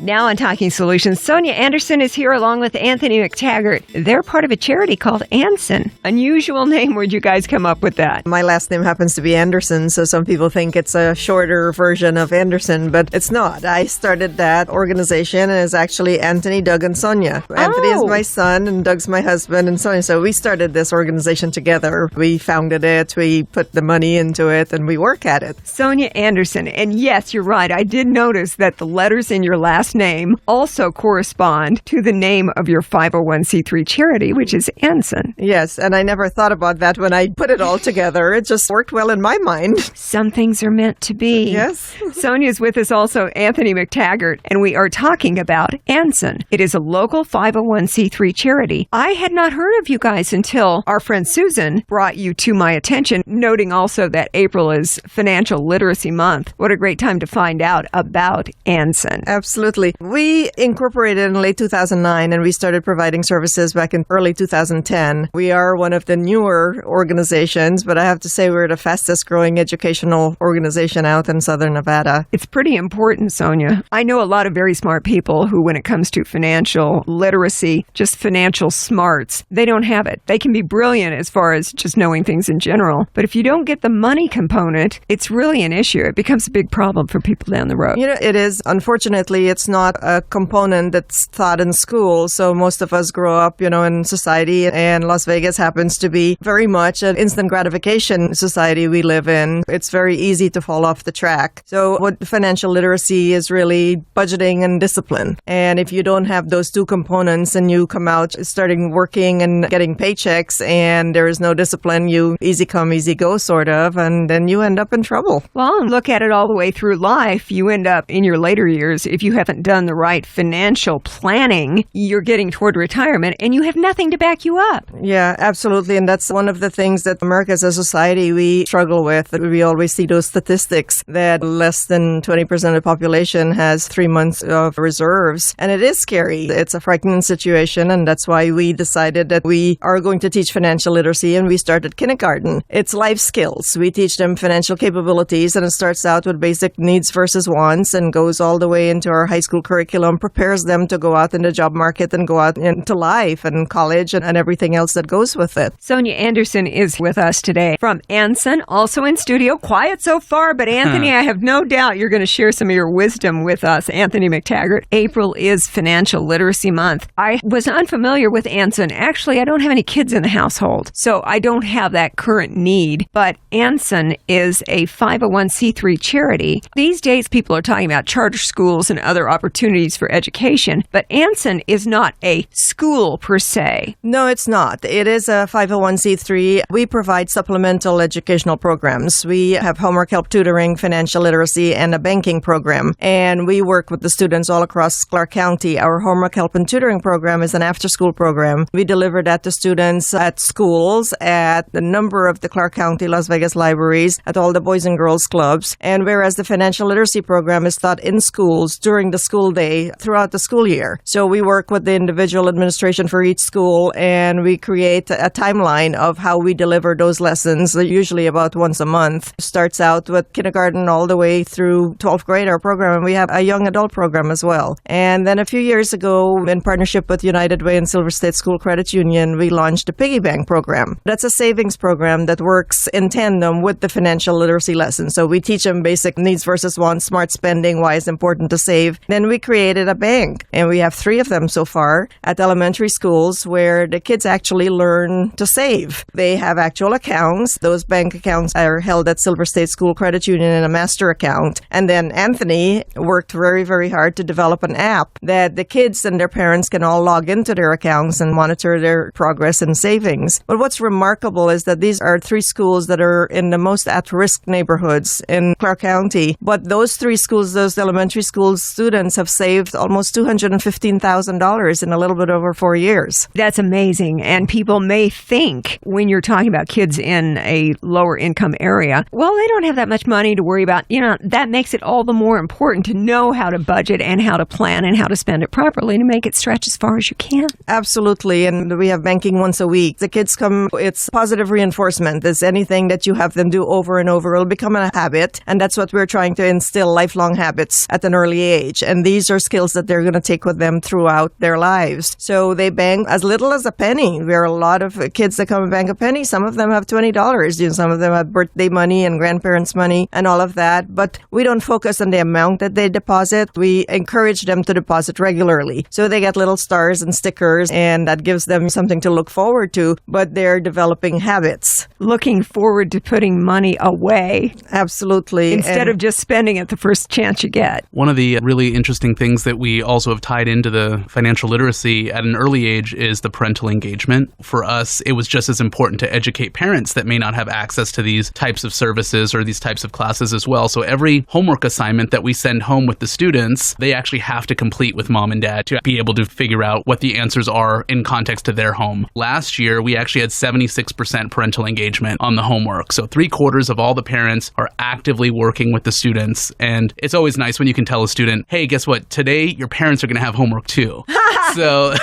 Now on Talking Solutions, Sonia Anderson is here along with Anthony McTaggart. They're part of a charity called Andson. Unusual name. Where'd you guys come up with that? My last name happens to be Anderson, so some people think it's a shorter version of Anderson, but it's not. I started that organization, and it's actually Anthony, Doug, and Sonia. Anthony is my son, and Doug's my husband, and Sonia. So we started this organization together. We founded it, we put the money into it, and we work at it. Sonia Anderson. And yes, you're right. I did notice that the letters in your last name also correspond to the name of your 501c3 charity, which is Andson. Yes, and I never thought about that when I put it all together. It just worked well in my mind. Some things are meant to be. Yes. Sonia's with us also, Anthony McTaggart, and we are talking about Andson. It is a local 501c3 charity. I had not heard of you guys until our friend Susan brought you to my attention, noting also that April is Financial Literacy Month. What a great time to find out about Andson. Absolutely. We incorporated in late 2009, and we started providing services back in early 2010. We are one of the newer organizations, but I have to say we're the fastest growing educational organization out in Southern Nevada. It's pretty important, Sonia. I know a lot of very smart people who, when it comes to financial literacy, just financial smarts, they don't have it. They can be brilliant as far as just knowing things in general, but if you don't get the money component, it's really an issue. It becomes a big problem for people down the road. You know, it is. Unfortunately, it's not a component that's taught in school. So most of us grow up, in society, and Las Vegas happens to be very much an instant gratification society we live in. It's very easy to fall off the track. So what financial literacy is really budgeting and discipline. And if you don't have those two components and you come out starting working and getting paychecks and there is no discipline, you easy come, easy go sort of, and then you end up in trouble. Well, look at it all the way through life. You end up in your later years, if you haven't done the right financial planning, you're getting toward retirement and you have nothing to back you up. Yeah, absolutely. And that's one of the things that America as a society we struggle with. We always see those statistics that less than 20% of the population has 3 months of reserves. And it is scary. It's a frightening situation. And that's why we decided that we are going to teach financial literacy, and we started kindergarten. It's life skills. We teach them financial capabilities, and it starts out with basic needs versus wants and goes all the way into our high school curriculum, prepares them to go out in the job market and go out into life and college and everything else that goes with it. Sonia Anderson is with us today from Andson, also in studio. Quiet so far, but Anthony, I have no doubt you're going to share some of your wisdom with us. Anthony McTaggart, April is Financial Literacy Month. I was unfamiliar with Andson. Actually, I don't have any kids in the household, so I don't have that current need, but Andson is a 501c3 charity. These days, people are talking about charter schools and other opportunities for education, but Andson is not a school per se. No, it's not. It is a 501c3. We provide supplemental educational programs. We have homework help tutoring, financial literacy, and a banking program. And we work with the students all across Clark County. Our homework help and tutoring program is an after-school program. We deliver that to students at schools, at a number of the Clark County, Las Vegas libraries, at all the Boys and Girls Clubs. And whereas the financial literacy program is taught in schools during the school day throughout the school year. So we work with the individual administration for each school, and we create a timeline of how we deliver those lessons, usually about once a month. Starts out with kindergarten all the way through 12th grade, our program, and we have a young adult program as well. And then a few years ago, in partnership with United Way and Silver State School Credit Union, we launched the Piggy Bank program. That's a savings program that works in tandem with the financial literacy lesson. So we teach them basic needs versus wants, smart spending, why it's important to save. Then we created a bank, and we have 3 of them so far at elementary schools where the kids actually learn to save. They have actual accounts. Those bank accounts are held at Silver State School Credit Union in a master account. And then Anthony worked very, very hard to develop an app that the kids and their parents can all log into their accounts and monitor their progress in savings. But what's remarkable is that these are 3 schools that are in the most at-risk neighborhoods in Clark County. But those 3 schools, those elementary school students have saved almost $215,000 in a little bit over 4 years. That's amazing. And people may think when you're talking about kids in a lower income area, well, they don't have that much money to worry about. That makes it all the more important to know how to budget and how to plan and how to spend it properly to make it stretch as far as you can. Absolutely. And we have banking once a week. The kids come, it's positive reinforcement. It's anything that you have them do over and over. It'll become a habit. And that's what we're trying to instill, lifelong habits at an early age. And these are skills that they're going to take with them throughout their lives. So they bank as little as a penny. There are a lot of kids that come and bank a penny. Some of them have $20. Some of them have birthday money and grandparents' money and all of that. But we don't focus on the amount that they deposit. We encourage them to deposit regularly. So they get little stars and stickers, and that gives them something to look forward to, but they're developing habits. Looking forward to putting money away. Absolutely. Instead of just spending it the first chance you get. One of the really interesting things that we also have tied into the financial literacy at an early age is the parental engagement. For us, it was just as important to educate parents that may not have access to these types of services or these types of classes as well. So every homework assignment that we send home with the students, they actually have to complete with mom and dad to be able to figure out what the answers are in context to their home. Last year, we actually had 76% parental engagement on the homework. So 3/4 of all the parents are actively working with the students. And it's always nice when you can tell a student, hey, guess what? Today, your parents are going to have homework too. So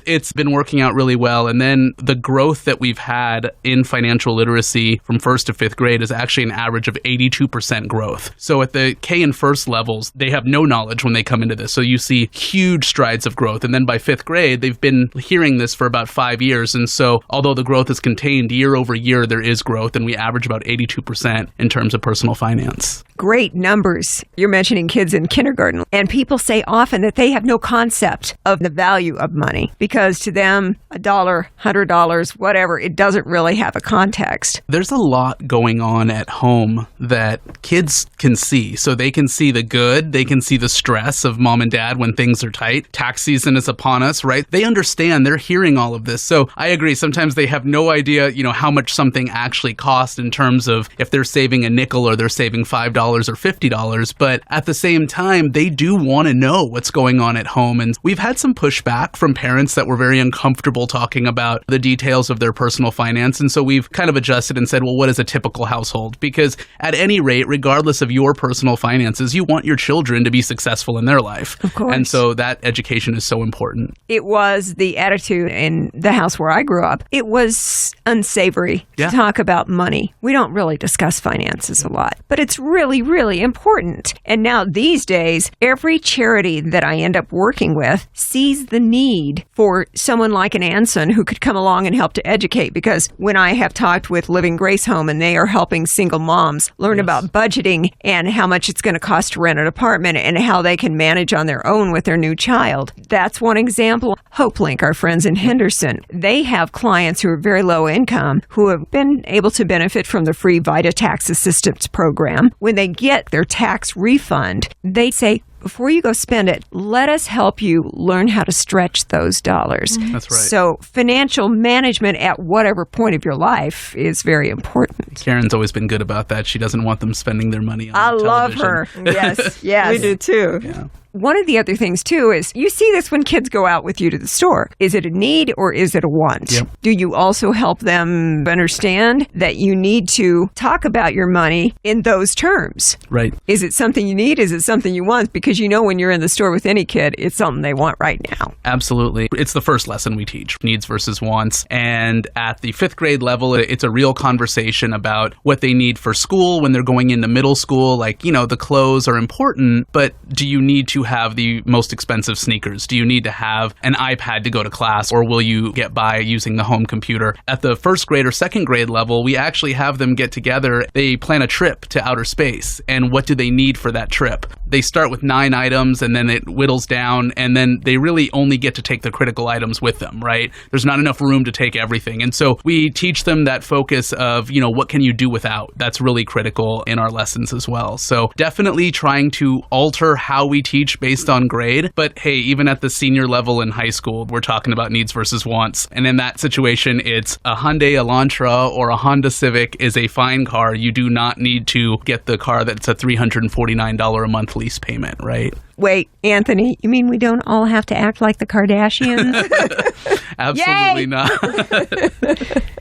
it's been working out really well. And then the growth that we've had in financial literacy from 1st to 5th grade is actually an average of 82% growth. So at the K and first levels, they have no knowledge when they come into this. So you see huge strides of growth. And then by 5th grade, they've been hearing this for about 5 years. And so although the growth is contained year over year, there is growth. And we average about 82% in terms of personal finance. Great numbers. You're mentioning kids in kindergarten. And people say often that they have no concept of the value of money because to them, $1, $100, whatever, it doesn't really have a context. There's a lot going on at home that kids can see. So they can see the good. They can see the stress of mom and dad when things are tight. Tax season is upon us, right? They understand. They're hearing all of this. So I agree. Sometimes they have no idea, how much something actually costs in terms of if they're saving a nickel or they're saving $5 or $50. But at the same time, they do want to know what's going on at home. And we've had some pushback from parents that were very uncomfortable talking about the details of their personal finance. And so we've kind of adjusted and said, well, what is a typical household? Because at any rate, regardless of your personal finances, you want your children to be successful in their life. Of course. And so that education is so important. It was the attitude in the house where I grew up. It was unsavory to talk about money. We don't really discuss finances a lot, but it's really, really important. And now these days, every charity that I end up working with sees the need for someone like an Andson who could come along and help to educate. Because when I have talked with Living Grace Home and they are helping single moms learn about budgeting and how much it's going to cost to rent an apartment and how they can manage on their own with their new child. That's one example. HopeLink, our friends in Henderson, they have clients who are very low income who have been able to benefit from the free VITA tax assistance program. When they get their tax refund, they say, before you go spend it, let us help you learn how to stretch those dollars. That's right. So financial management at whatever point of your life is very important. Karen's always been good about that. She doesn't want them spending their money on television. I love her. Yes, yes. We do too. Yeah. One of the other things, too, is you see this when kids go out with you to the store. Is it a need or is it a want? Yep. Do you also help them understand that you need to talk about your money in those terms? Right. Is it something you need? Is it something you want? Because when you're in the store with any kid, it's something they want right now. Absolutely. It's the first lesson we teach, needs versus wants. And at the 5th grade level, it's a real conversation about what they need for school when they're going into middle school. Like, the clothes are important, but do you need to have the most expensive sneakers? Do you need to have an iPad to go to class, or will you get by using the home computer? At the 1st grade or 2nd grade level, we actually have them get together. They plan a trip to outer space. And what do they need for that trip? They start with 9 items and then it whittles down, and then they really only get to take the critical items with them, right? There's not enough room to take everything. And so we teach them that focus of, what can you do without? That's really critical in our lessons as well. So definitely trying to alter how we teach based on grade. But hey, even at the senior level in high school, we're talking about needs versus wants. And in that situation, it's a Hyundai Elantra or a Honda Civic is a fine car. You do not need to get the car that's a $349 a month lease payment, right? Wait, Anthony, you mean we don't all have to act like the Kardashians? Absolutely not.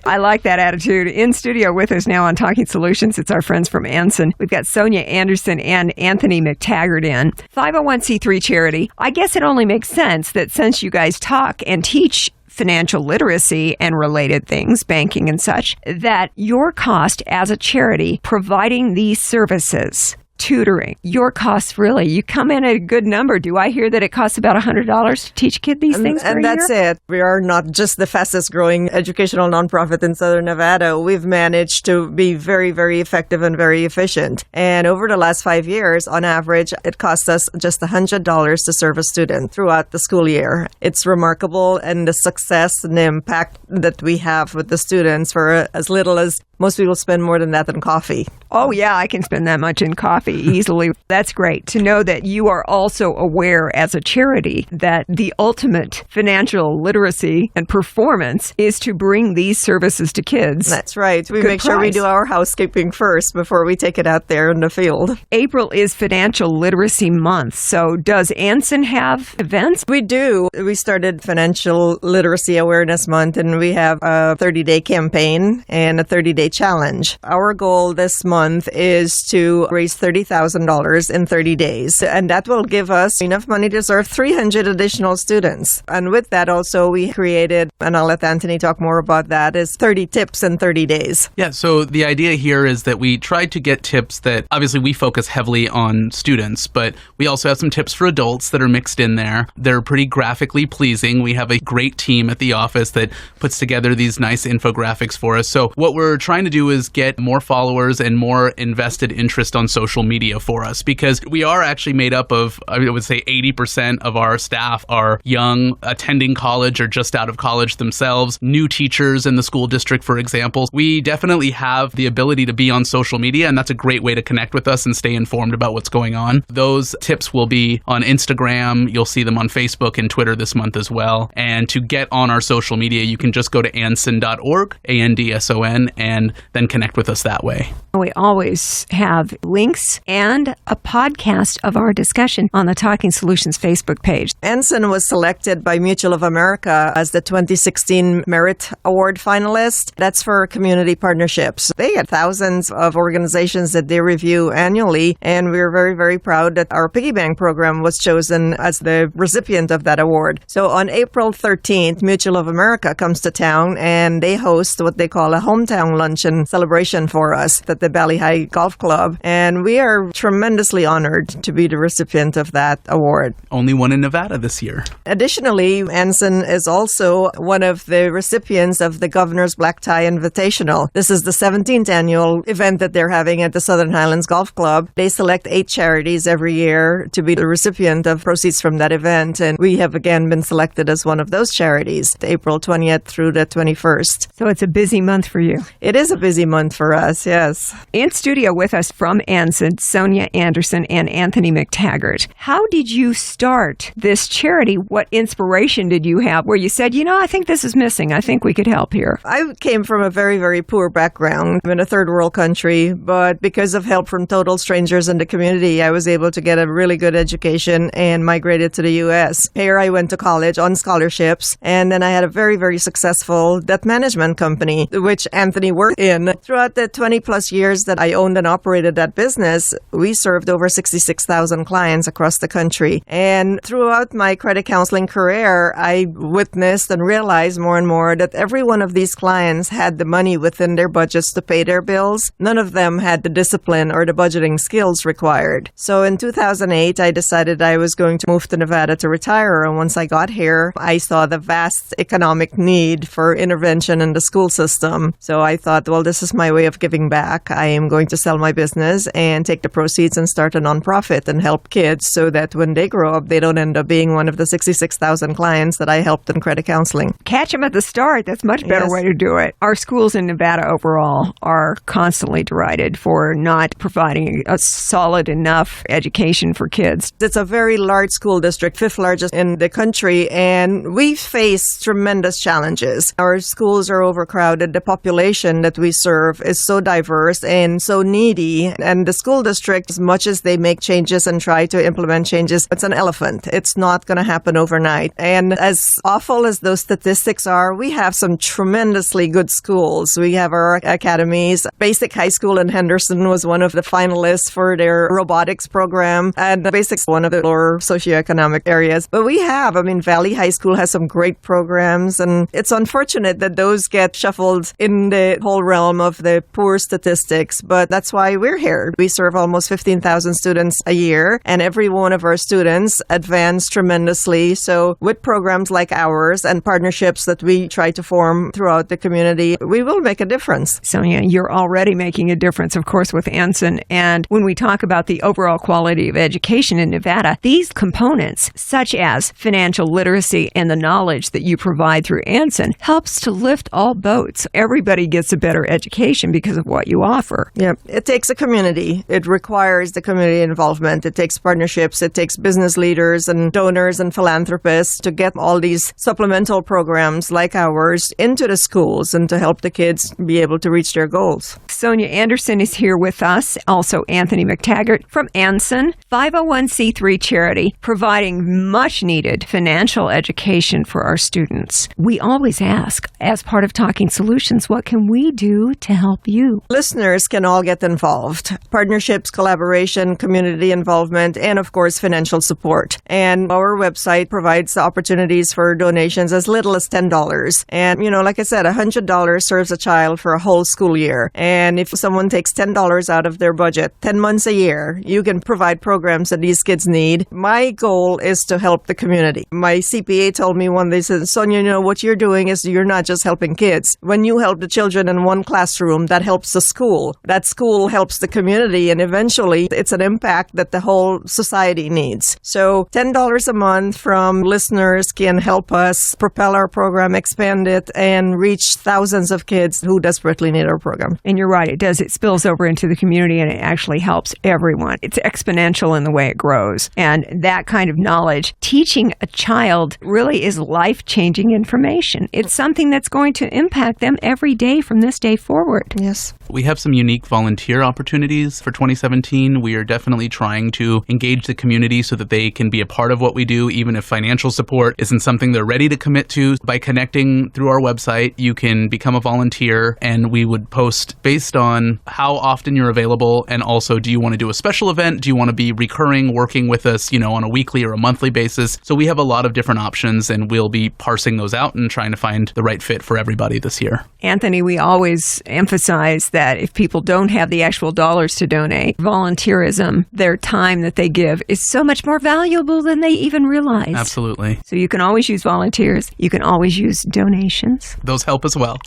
I like that attitude. In studio with us now on Talking Solutions, it's our friends from Andson. We've got Sonia Anderson and Anthony McTaggart in. 501c3 charity. I guess it only makes sense that since you guys talk and teach financial literacy and related things, banking and such, that your cost as a charity providing these services tutoring. Your costs really, you come in at a good number. Do I hear that it costs about $100 to teach kids these things for a year? And that's it. We are not just the fastest growing educational nonprofit in Southern Nevada. We've managed to be very, very effective and very efficient. And over the last 5 years, on average, it costs us just $100 to serve a student throughout the school year. It's remarkable, and the success and the impact that we have with the students for as little as most people spend more than that on coffee. Oh, yeah, I can spend that much in coffee easily. That's great to know that you are also aware as a charity that the ultimate financial literacy and performance is to bring these services to kids. That's right. We make sure we do our housekeeping first before we take it out there in the field. April is Financial Literacy Month. So does Andson have events? We do. We started Financial Literacy Awareness Month, and we have a 30-day campaign and a 30-day challenge. Our goal this month is to raise $30,000 in 30 days, and that will give us enough money to serve 300 additional students. And with that also, we created, and I'll let Anthony talk more about that, is 30 tips in 30 days. Yeah, so the idea here is that we tried to get tips that, obviously we focus heavily on students, but we also have some tips for adults that are mixed in there. They're pretty graphically pleasing. We have a great team at the office that puts together these nice infographics for us. So what we're trying to do is get more followers and more invested interest on social media for us, because we are actually made up of, I would say 80% of our staff are young, attending college or just out of college themselves, new teachers in the school district, for example. We definitely have the ability to be on social media, and that's a great way to connect with us and stay informed about what's going on. Those tips will be on Instagram. You'll see them on Facebook and Twitter this month as well. And to get on our social media, you can just go to andson.org, ANDSON, and then connect with us that way. We always have links and a podcast of our discussion on the Talking Solutions Facebook page. Andson was selected by Mutual of America as the 2016 Merit Award finalist. That's for community partnerships. They had thousands of organizations that they review annually, and we're very, very proud that our piggy bank program was chosen as the recipient of that award. So on April 13th, Mutual of America comes to town, and they host what they call a hometown luncheon celebration for us at the Valley High Golf Club, and we are tremendously honored to be the recipient of that award. Only one in Nevada this year. Additionally, Andson is also one of the recipients of the Governor's Black Tie Invitational. This is the 17th annual event that they're having at the Southern Highlands Golf Club. They select 8 charities every year to be the recipient of proceeds from that event, and we have again been selected as one of those charities, April 20th through the 21st. So it's a busy month for you. It is a busy month for us, yes. In studio with us from Andson, Sonia Anderson and Anthony McTaggart. How did you start this charity? What inspiration did you have where you said, I think this is missing. I think we could help here? I came from a very, very poor background. I'm in a third world country, but because of help from total strangers in the community, I was able to get a really good education and migrated to the U.S. Here I went to college on scholarships, and then I had a very, very successful debt management company, which Anthony worked in. Throughout the 20-plus years that I owned and operated that business, we served over 66,000 clients across the country. And throughout my credit counseling career, I witnessed and realized more and more that every one of these clients had the money within their budgets to pay their bills. None of them had the discipline or the budgeting skills required. So in 2008, I decided I was going to move to Nevada to retire. And once I got here, I saw the vast economic need for intervention in the school system. So I thought, well, this is my way of giving back. I am going to sell my business and take the proceeds and start a nonprofit and help kids so that when they grow up, they don't end up being one of the 66,000 clients that I helped in credit counseling. Catch them at the start. That's a much better way to do it. Our schools in Nevada overall are constantly derided for not providing a solid enough education for kids. It's a very large school district, 5th largest in the country, and we face tremendous challenges. Our schools are overcrowded. The population that we serve is so diverse and so needy, and the school district, as much as they make changes and try to implement changes, it's an elephant. It's not going to happen overnight. And as awful as those statistics are, we have some tremendously good schools. We have our academies. Basic High School in Henderson was one of the finalists for their robotics program, and Basic's one of the lower socioeconomic areas. But we have, Valley High School has some great programs, and it's unfortunate that those get shuffled in the whole whole realm of the poor statistics, but that's why we're here. We serve almost 15,000 students a year, and every one of our students advance tremendously. So with programs like ours and partnerships that we try to form throughout the community, we will make a difference. Sonia, you're already making a difference, of course, with Andson. And when we talk about the overall quality of education in Nevada, these components, such as financial literacy and the knowledge that you provide through Andson, helps to lift all boats. Everybody gets a better education because of what you offer. Yeah, it takes a community. It requires the community involvement. It takes partnerships. It takes business leaders and donors and philanthropists to get all these supplemental programs like ours into the schools and to help the kids be able to reach their goals. Sonia Anderson is here with us, also Anthony McTaggart from Andson, 501c3 charity, providing much-needed financial education for our students. We always ask, as part of Talking Solutions, what can we do to help you? Listeners can all get involved. Partnerships, collaboration, community involvement, and of course, financial support. And our website provides opportunities for donations as little as $10. And, like I said, $100 serves a child for a whole school year. And if someone takes $10 out of their budget, 10 months a year, you can provide programs that these kids need. My goal is to help the community. My CPA told me one day, said, Sonia, what you're doing is you're not just helping kids. When you help the children in one classroom, that helps the school. That school helps the community, and eventually it's an impact that the whole society needs. So $10 a month from listeners can help us propel our program, expand it, and reach thousands of kids who desperately need our program. And you're right, it does. It spills over into the community, and it actually helps everyone. It's exponential in the way it grows. And that kind of knowledge, teaching a child really is life-changing information. It's something that's going to impact them every day from this day forward. Yes. We have some unique volunteer opportunities for 2017. We are definitely trying to engage the community so that they can be a part of what we do, even if financial support isn't something they're ready to commit to. By connecting through our website, you can become a volunteer, and we would post based on how often you're available, and also, do you want to do a special event? Do you want to be recurring, working with us, on a weekly or a monthly basis? So we have a lot of different options, and we'll be parsing those out and trying to find the right fit for everybody this year. Anthony, we always emphasize that if people don't have the actual dollars to donate, volunteerism, their time that they give, is so much more valuable than they even realize. Absolutely. So you can always use volunteers. You can always use donations. Those help as well.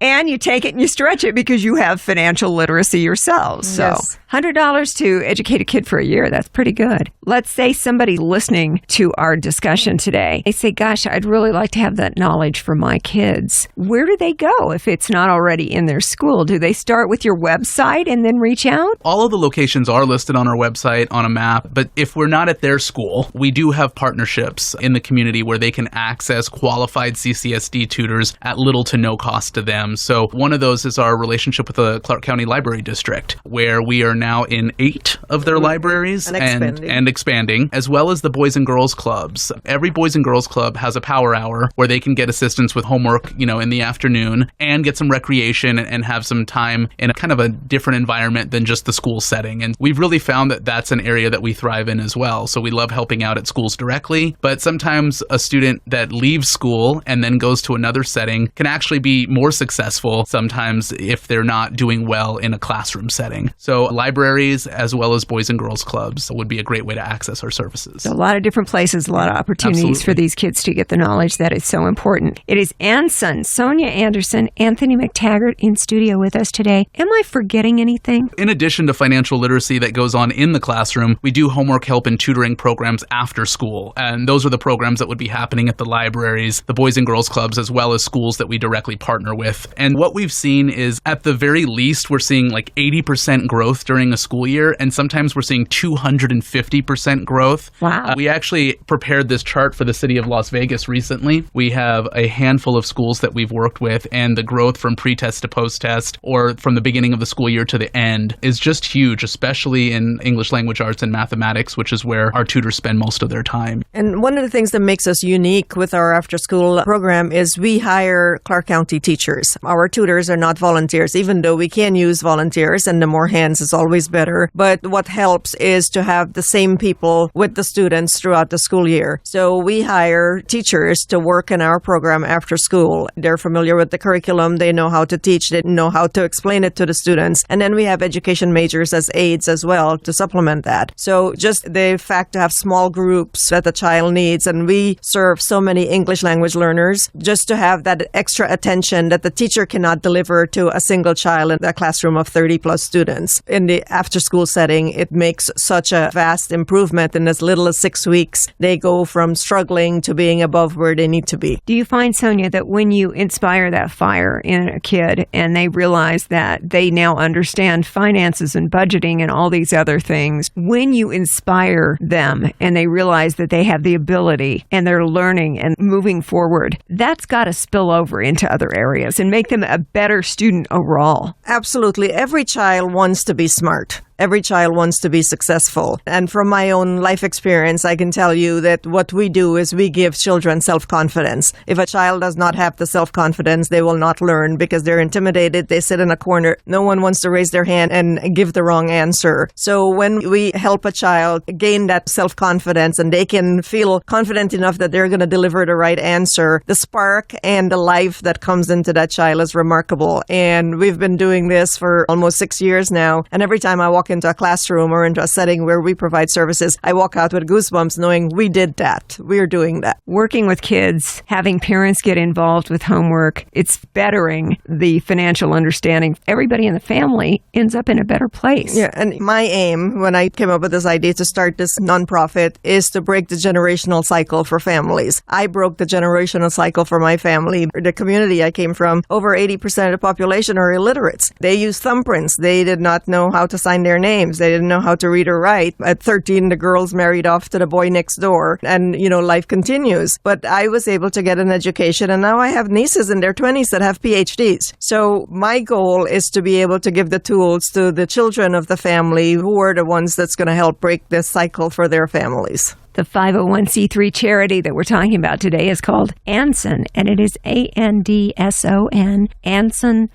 And you take it and you stretch it because you have financial literacy yourselves. So Yes. $100 to educate a kid for a year, that's pretty good. Let's say somebody listening to our discussion today, they say, gosh, I'd really like to have that knowledge for my kids. Where do they go if it's not already in their school? Do they start with your website and then reach out? All of the locations are listed on our website on a map, but if we're not at their school, we do have partnerships in the community where they can access qualified CCSD tutors at little to no cost to them. So one of those is our relationship with the Clark County Library District, where we are now in 8 of their libraries and expanding, as well as the Boys and Girls Clubs. Every Boys and Girls Club has a power hour where they can get assistance with homework, in the afternoon, and get some recreation and have some time in a kind of a different environment than just the school setting. And we've really found that that's an area that we thrive in as well. So we love helping out at schools directly, but sometimes a student that leaves school and then goes to another setting can actually be more successful sometimes if they're not doing well in a classroom setting. So libraries as well as Boys and Girls Clubs would be a great way to access our services. A lot of different places, a lot of opportunities Absolutely. for these kids to get the knowledge that is so important. It is Andson, Sonia Anderson, Anthony McTaggart in studio with us today. Am I forgetting anything? In addition to financial literacy that goes on in the classroom, we do homework help and tutoring programs after school. And those are the programs that would be happening at the libraries, the Boys and Girls Clubs, as well as schools that we directly partner with. And what we've seen is, at the very least, we're seeing like 80% growth during a school year, and sometimes we're seeing 250% growth. Wow. We actually prepared this chart for the city of Las Vegas recently. We have a handful of schools that we've worked with, and the growth from pre-test to post-test, or from the beginning of the school year to the end, is just huge, especially in English language arts and mathematics, which is where our tutors spend most of their time. And one of the things that makes us unique with our after-school program is we hire Clark County teachers. Our tutors are not volunteers, even though we can use volunteers, and the more hands is always better. But what helps is to have the same people with the students throughout the school year. So we hire teachers to work in our program after school. They're familiar with the curriculum. curriculum. They know how to teach. They know how to explain it to the students. And then we have education majors as aides as well to supplement that. So just the fact to have small groups that the child needs, and we serve so many English language learners, just to have that extra attention that the teacher cannot deliver to a single child in a classroom of 30 plus students. In the after school setting, it makes such a vast improvement. In as little as 6 weeks, they go from struggling to being above where they need to be. Do you find, Sonia, that when you inspire that fire in a kid and they realize that they now understand finances and budgeting and all these other things, when you inspire them and they realize that they have the ability and they're learning and moving forward, that's got to spill over into other areas and make them a better student overall? Absolutely. Every child wants to be smart. Every child wants to be successful. And from my own life experience, I can tell you that what we do is we give children self-confidence. If a child does not have the self-confidence, they will not learn because they're intimidated. They sit in a corner. No one wants to raise their hand and give the wrong answer. So when we help a child gain that self-confidence and they can feel confident enough that they're going to deliver the right answer, the spark and the life that comes into that child is remarkable. And we've been doing this for almost 6 years now. And every time I walk into a classroom or into a setting where we provide services, I walk out with goosebumps knowing we did that. We're doing that. Working with kids, having parents get involved with homework, it's bettering the financial understanding. Everybody in the family ends up in a better place. Yeah, and my aim when I came up with this idea to start this nonprofit is to break the generational cycle for families. I broke the generational cycle for my family. The community I came from, over 80% of the population are illiterates. They use thumbprints. They did not know how to sign their names. They didn't know how to read or write. At 13, the girls married off to the boy next door, and, life continues. But I was able to get an education, and now I have nieces in their 20s that have PhDs. So my goal is to be able to give the tools to the children of the family who are the ones that's going to help break this cycle for their families. The 501c3 charity that we're talking about today is called Andson, and it is Andson, Andson.org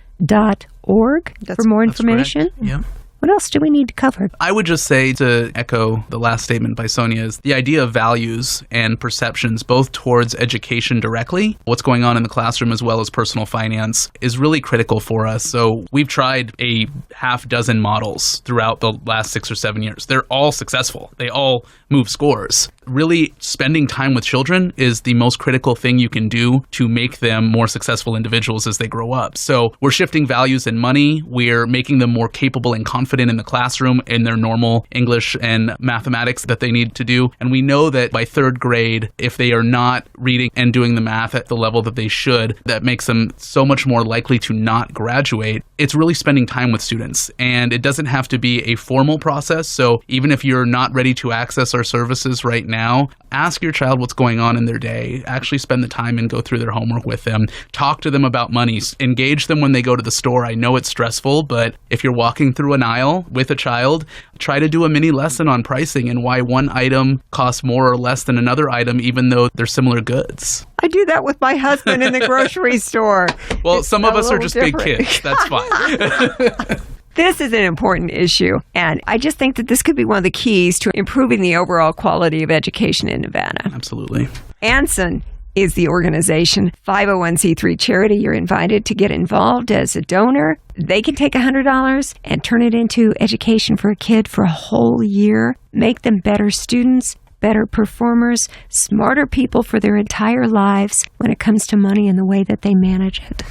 for more information. Yeah. What else do we need to cover? I would just say, to echo the last statement by Sonia, is the idea of values and perceptions, both towards education directly, what's going on in the classroom, as well as personal finance, is really critical for us. So we've tried a half dozen models throughout the last 6 or 7 years. They're all successful. They all move scores. Really, spending time with children is the most critical thing you can do to make them more successful individuals as they grow up. So we're shifting values and money. We're making them more capable and confident in the classroom in their normal English and mathematics that they need to do. And we know that by 3rd grade, if they are not reading and doing the math at the level that they should, that makes them so much more likely to not graduate. It's really spending time with students. And it doesn't have to be a formal process. So even if you're not ready to access our services right now, ask your child what's going on in their day. Actually spend the time and go through their homework with them. Talk to them about money. Engage them when they go to the store. I know it's stressful, but if you're walking through an aisle with a child, try to do a mini lesson on pricing and why one item costs more or less than another item, even though they're similar goods. I do that with my husband in the grocery store. Well, some of us are just different. Big kids. That's fine. This is an important issue, and I just think that this could be one of the keys to improving the overall quality of education in Nevada. Absolutely. Andson is the organization, 501c3 charity. You're invited to get involved as a donor. They can take $100 and turn it into education for a kid for a whole year, make them better students, better performers, smarter people for their entire lives when it comes to money and the way that they manage it.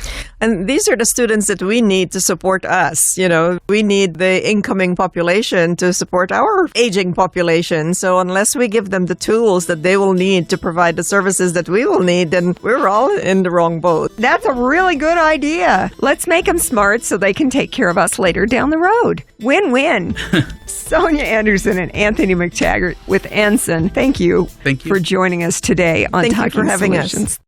And these are the students that we need to support us. We need the incoming population to support our aging population. So unless we give them the tools that they will need to provide the services that we will need, then we're all in the wrong boat. That's a really good idea. Let's make them smart so they can take care of us later down the road. Win-win. Sonia Anderson and Anthony McTaggart with Andson. Thank you for joining us today on Thank Talking you for having Solutions. us.